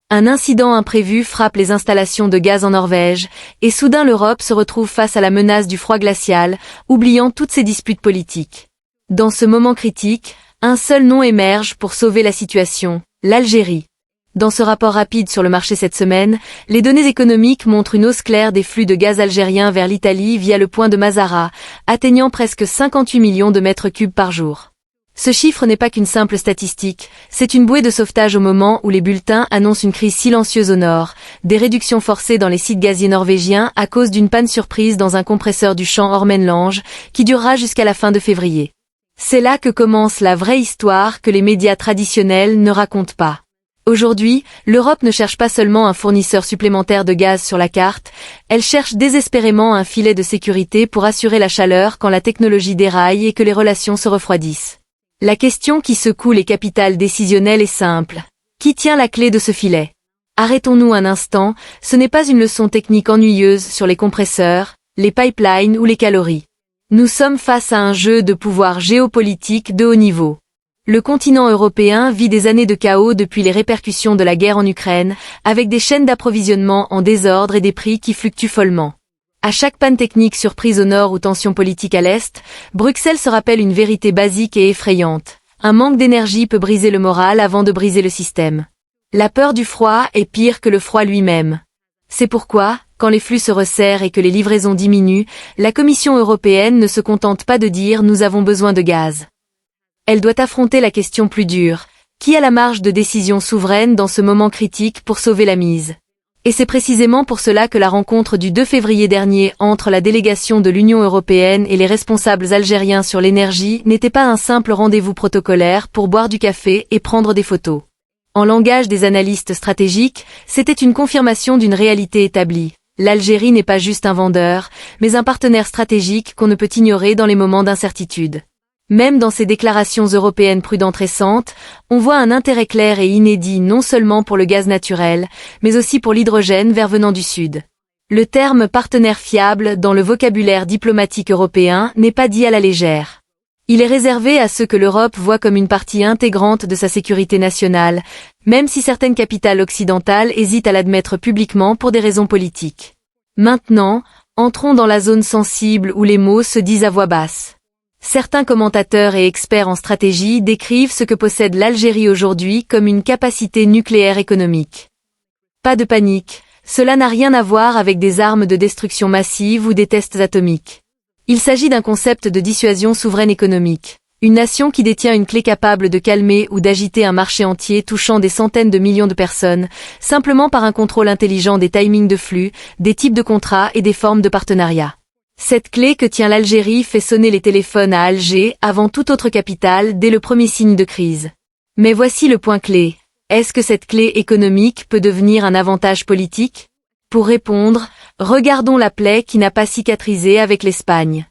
Un incident imprévu frappe les installations de gaz en Norvège, et soudain l'Europe se retrouve face à la menace du froid glacial, oubliant toutes ses disputes politiques. Dans ce moment critique, un seul nom émerge pour sauver la situation, l'Algérie. Dans ce rapport rapide sur le marché cette semaine, les données économiques montrent une hausse claire des flux de gaz algérien vers l'Italie via le point de Mazara, atteignant presque 58 millions de mètres cubes par jour. Ce chiffre n'est pas qu'une simple statistique, c'est une bouée de sauvetage au moment où les bulletins annoncent une crise silencieuse au nord, des réductions forcées dans les sites gaziers norvégiens à cause d'une panne surprise dans un compresseur du champ Ormen-Lange, qui durera jusqu'à la fin de février. C'est là que commence la vraie histoire que les médias traditionnels ne racontent pas. Aujourd'hui, l'Europe ne cherche pas seulement un fournisseur supplémentaire de gaz sur la carte, elle cherche désespérément un filet de sécurité pour assurer la chaleur quand la technologie déraille et que les relations se refroidissent. La question qui secoue les capitales décisionnelles est simple. Qui tient la clé de ce filet? Arrêtons-nous un instant, ce n'est pas une leçon technique ennuyeuse sur les compresseurs, les pipelines ou les calories. Nous sommes face à un jeu de pouvoir géopolitique de haut niveau. Le continent européen vit des années de chaos depuis les répercussions de la guerre en Ukraine, avec des chaînes d'approvisionnement en désordre et des prix qui fluctuent follement. À chaque panne technique surprise au nord ou tension politique à l'est, Bruxelles se rappelle une vérité basique et effrayante. Un manque d'énergie peut briser le moral avant de briser le système. La peur du froid est pire que le froid lui-même. C'est pourquoi, quand les flux se resserrent et que les livraisons diminuent, la Commission européenne ne se contente pas de dire « nous avons besoin de gaz ». Elle doit affronter la question plus dure. Qui a la marge de décision souveraine dans ce moment critique pour sauver la mise? Et c'est précisément pour cela que la rencontre du 2 février dernier entre la délégation de l'Union européenne et les responsables algériens sur l'énergie n'était pas un simple rendez-vous protocolaire pour boire du café et prendre des photos. En langage des analystes stratégiques, c'était une confirmation d'une réalité établie. L'Algérie n'est pas juste un vendeur, mais un partenaire stratégique qu'on ne peut ignorer dans les moments d'incertitude. Même dans ces déclarations européennes prudentes récentes, on voit un intérêt clair et inédit non seulement pour le gaz naturel, mais aussi pour l'hydrogène vert venant du Sud. Le terme partenaire fiable dans le vocabulaire diplomatique européen n'est pas dit à la légère. Il est réservé à ceux que l'Europe voit comme une partie intégrante de sa sécurité nationale, même si certaines capitales occidentales hésitent à l'admettre publiquement pour des raisons politiques. Maintenant, entrons dans la zone sensible où les mots se disent à voix basse. Certains commentateurs et experts en stratégie décrivent ce que possède l'Algérie aujourd'hui comme une capacité nucléaire économique. Pas de panique, cela n'a rien à voir avec des armes de destruction massive ou des tests atomiques. Il s'agit d'un concept de dissuasion souveraine économique. Une nation qui détient une clé capable de calmer ou d'agiter un marché entier touchant des centaines de millions de personnes, simplement par un contrôle intelligent des timings de flux, des types de contrats et des formes de partenariat. Cette clé que tient l'Algérie fait sonner les téléphones à Alger avant toute autre capitale dès le premier signe de crise. Mais voici le point clé. Est-ce que cette clé économique peut devenir un avantage politique? Pour répondre, regardons la plaie qui n'a pas cicatrisé avec l'Espagne.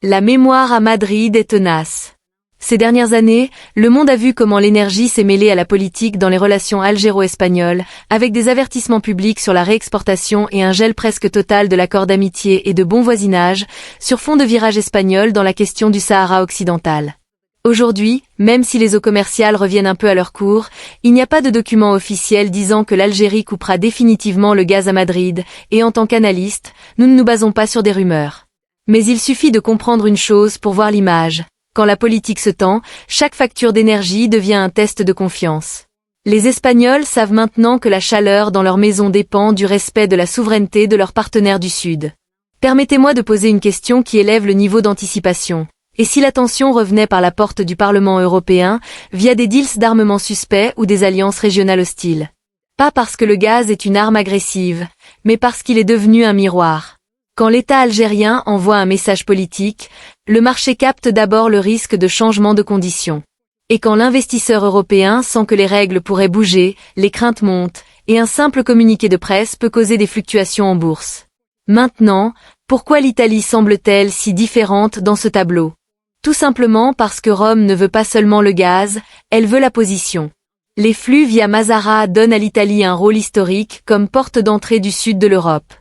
La mémoire à Madrid est tenace. Ces dernières années, le monde a vu comment l'énergie s'est mêlée à la politique dans les relations algéro-espagnoles, avec des avertissements publics sur la réexportation et un gel presque total de l'accord d'amitié et de bon voisinage, sur fond de virage espagnol dans la question du Sahara occidental. Aujourd'hui, même si les eaux commerciales reviennent un peu à leur cours, il n'y a pas de document officiel disant que l'Algérie coupera définitivement le gaz à Madrid, et en tant qu'analystes, nous ne nous basons pas sur des rumeurs. Mais il suffit de comprendre une chose pour voir l'image. Quand la politique se tend, chaque facture d'énergie devient un test de confiance. Les Espagnols savent maintenant que la chaleur dans leur maison dépend du respect de la souveraineté de leurs partenaires du Sud. Permettez-moi de poser une question qui élève le niveau d'anticipation. Et si la tension revenait par la porte du Parlement européen, via des deals d'armement suspects ou des alliances régionales hostiles? Pas parce que le gaz est une arme agressive, mais parce qu'il est devenu un miroir. Quand l'État algérien envoie un message politique, le marché capte d'abord le risque de changement de conditions. Et quand l'investisseur européen sent que les règles pourraient bouger, les craintes montent, et un simple communiqué de presse peut causer des fluctuations en bourse. Maintenant, pourquoi l'Italie semble-t-elle si différente dans ce tableau? Tout simplement parce que Rome ne veut pas seulement le gaz, elle veut la position. Les flux via Mazara donnent à l'Italie un rôle historique comme porte d'entrée du sud de l'Europe.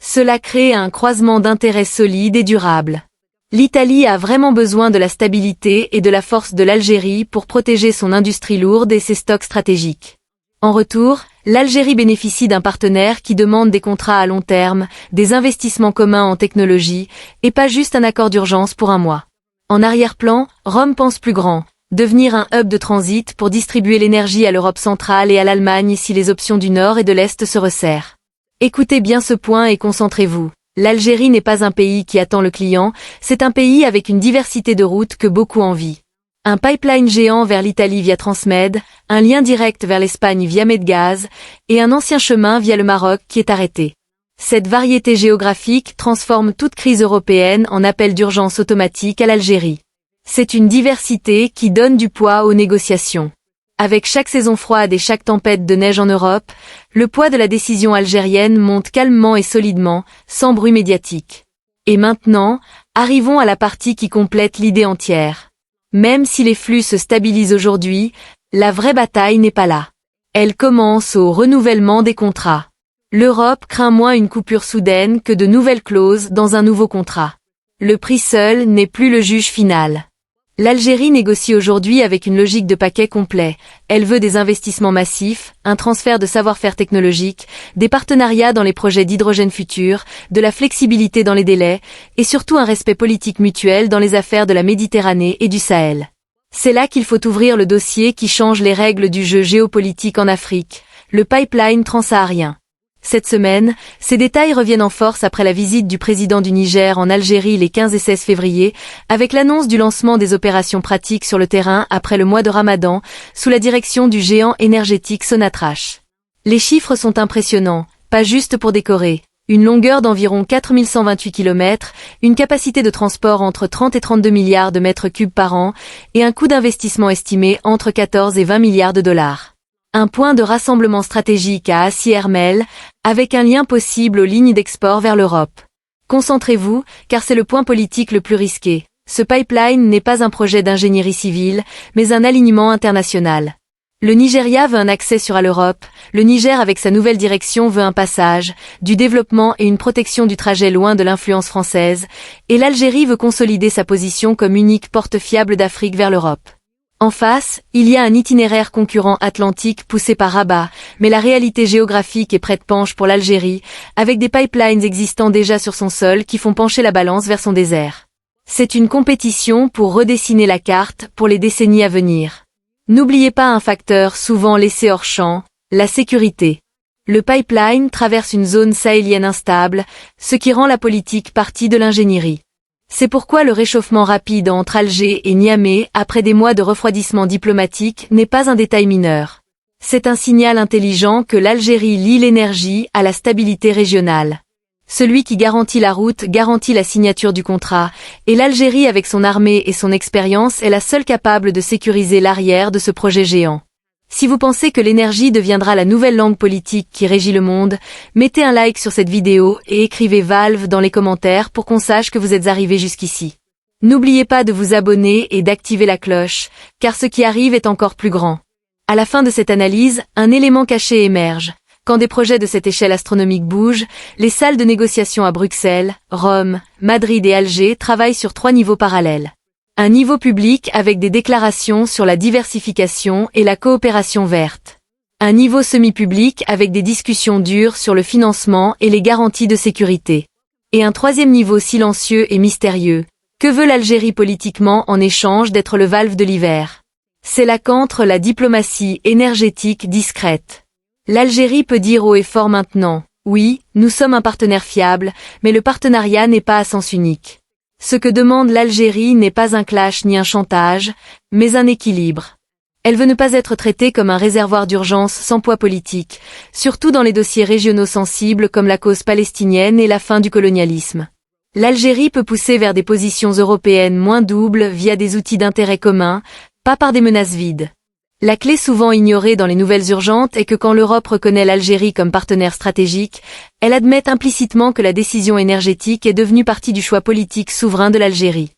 Cela crée un croisement d'intérêts solide et durable. L'Italie a vraiment besoin de la stabilité et de la force de l'Algérie pour protéger son industrie lourde et ses stocks stratégiques. En retour, L'Algérie bénéficie d'un partenaire qui demande des contrats à long terme, des investissements communs en technologie, et pas juste un accord d'urgence pour un mois. En arrière-plan, Rome pense plus grand, devenir un hub de transit pour distribuer l'énergie à l'Europe centrale et à l'Allemagne si les options du Nord et de l'Est se resserrent. Écoutez bien ce point et concentrez-vous. L'Algérie n'est pas un pays qui attend le client, c'est un pays avec une diversité de routes que beaucoup envient. Un pipeline géant vers l'Italie via Transmed, un lien direct vers l'Espagne via Medgaz, et un ancien chemin via le Maroc qui est arrêté. Cette variété géographique transforme toute crise européenne en appel d'urgence automatique à l'Algérie. C'est une diversité qui donne du poids aux négociations. Avec chaque saison froide et chaque tempête de neige en Europe, le poids de la décision algérienne monte calmement et solidement, sans bruit médiatique. Et maintenant, arrivons à la partie qui complète l'idée entière. Même si les flux se stabilisent aujourd'hui, la vraie bataille n'est pas là. Elle commence au renouvellement des contrats. L'Europe craint moins une coupure soudaine que de nouvelles clauses dans un nouveau contrat. Le prix seul n'est plus le juge final. L'Algérie négocie aujourd'hui avec une logique de paquet complet. Elle veut des investissements massifs, un transfert de savoir-faire technologique, des partenariats dans les projets d'hydrogène futurs, de la flexibilité dans les délais, et surtout un respect politique mutuel dans les affaires de la Méditerranée et du Sahel. C'est là qu'il faut ouvrir le dossier qui change les règles du jeu géopolitique en Afrique, le pipeline transsaharien. Cette semaine, ces détails reviennent en force après la visite du président du Niger en Algérie les 15 et 16 février, avec l'annonce du lancement des opérations pratiques sur le terrain après le mois de Ramadan, sous la direction du géant énergétique Sonatrach. Les chiffres sont impressionnants, pas juste pour décorer. Une longueur d'environ 4128 km, une capacité de transport entre 30 et 32 milliards de mètres cubes par an, et un coût d'investissement estimé entre 14 et 20 milliards de dollars. Un point de rassemblement stratégique à Assi-Hermel, avec un lien possible aux lignes d'export vers l'Europe. Concentrez-vous, car c'est le point politique le plus risqué. Ce pipeline n'est pas un projet d'ingénierie civile, mais un alignement international. Le Nigeria veut un accès à l'Europe, le Niger avec sa nouvelle direction veut un passage, du développement et une protection du trajet loin de l'influence française, et l'Algérie veut consolider sa position comme unique porte fiable d'Afrique vers l'Europe. En face, il y a un itinéraire concurrent atlantique poussé par Rabat, mais la réalité géographique est prête-penche pour l'Algérie, avec des pipelines existants déjà sur son sol qui font pencher la balance vers son désert. C'est une compétition pour redessiner la carte pour les décennies à venir. N'oubliez pas un facteur souvent laissé hors champ, la sécurité. Le pipeline traverse une zone sahélienne instable, ce qui rend la politique partie de l'ingénierie. C'est pourquoi le réchauffement rapide entre Alger et Niamey après des mois de refroidissement diplomatique n'est pas un détail mineur. C'est un signal intelligent que l'Algérie lie l'énergie à la stabilité régionale. Celui qui garantit la route garantit la signature du contrat, et l'Algérie avec son armée et son expérience est la seule capable de sécuriser l'arrière de ce projet géant. Si vous pensez que l'énergie deviendra la nouvelle langue politique qui régit le monde, mettez un like sur cette vidéo et écrivez Valve dans les commentaires pour qu'on sache que vous êtes arrivé jusqu'ici. N'oubliez pas de vous abonner et d'activer la cloche, car ce qui arrive est encore plus grand. À la fin de cette analyse, un élément caché émerge. Quand des projets de cette échelle astronomique bougent, les salles de négociation à Bruxelles, Rome, Madrid et Alger travaillent sur 3 niveaux parallèles. Un niveau public avec des déclarations sur la diversification et la coopération verte. Un niveau semi-public avec des discussions dures sur le financement et les garanties de sécurité. Et un 3e niveau silencieux et mystérieux. Que veut l'Algérie politiquement en échange d'être le valve de l'hiver? C'est là qu'entre la diplomatie énergétique discrète. L'Algérie peut dire haut et fort maintenant, oui, nous sommes un partenaire fiable, mais le partenariat n'est pas à sens unique. Ce que demande l'Algérie n'est pas un clash ni un chantage, mais un équilibre. Elle veut ne pas être traitée comme un réservoir d'urgence sans poids politique, surtout dans les dossiers régionaux sensibles comme la cause palestinienne et la fin du colonialisme. L'Algérie peut pousser vers des positions européennes moins doubles via des outils d'intérêt commun, pas par des menaces vides. La clé souvent ignorée dans les nouvelles urgentes est que quand l'Europe reconnaît l'Algérie comme partenaire stratégique, elle admet implicitement que la décision énergétique est devenue partie du choix politique souverain de l'Algérie.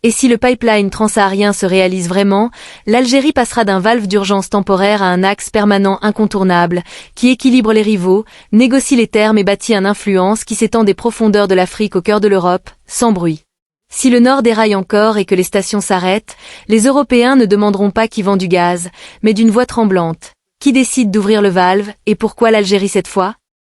Et si le pipeline transsaharien se réalise vraiment, l'Algérie passera d'un valve d'urgence temporaire à un axe permanent incontournable, qui équilibre les rivaux, négocie les termes et bâtit une influence qui s'étend des profondeurs de l'Afrique au cœur de l'Europe, sans bruit. Si le Nord déraille encore et que les stations s'arrêtent, les Européens ne demanderont pas qui vend du gaz, mais d'une voix tremblante. Qui décide d'ouvrir le valve, et pourquoi l'Algérie cette fois?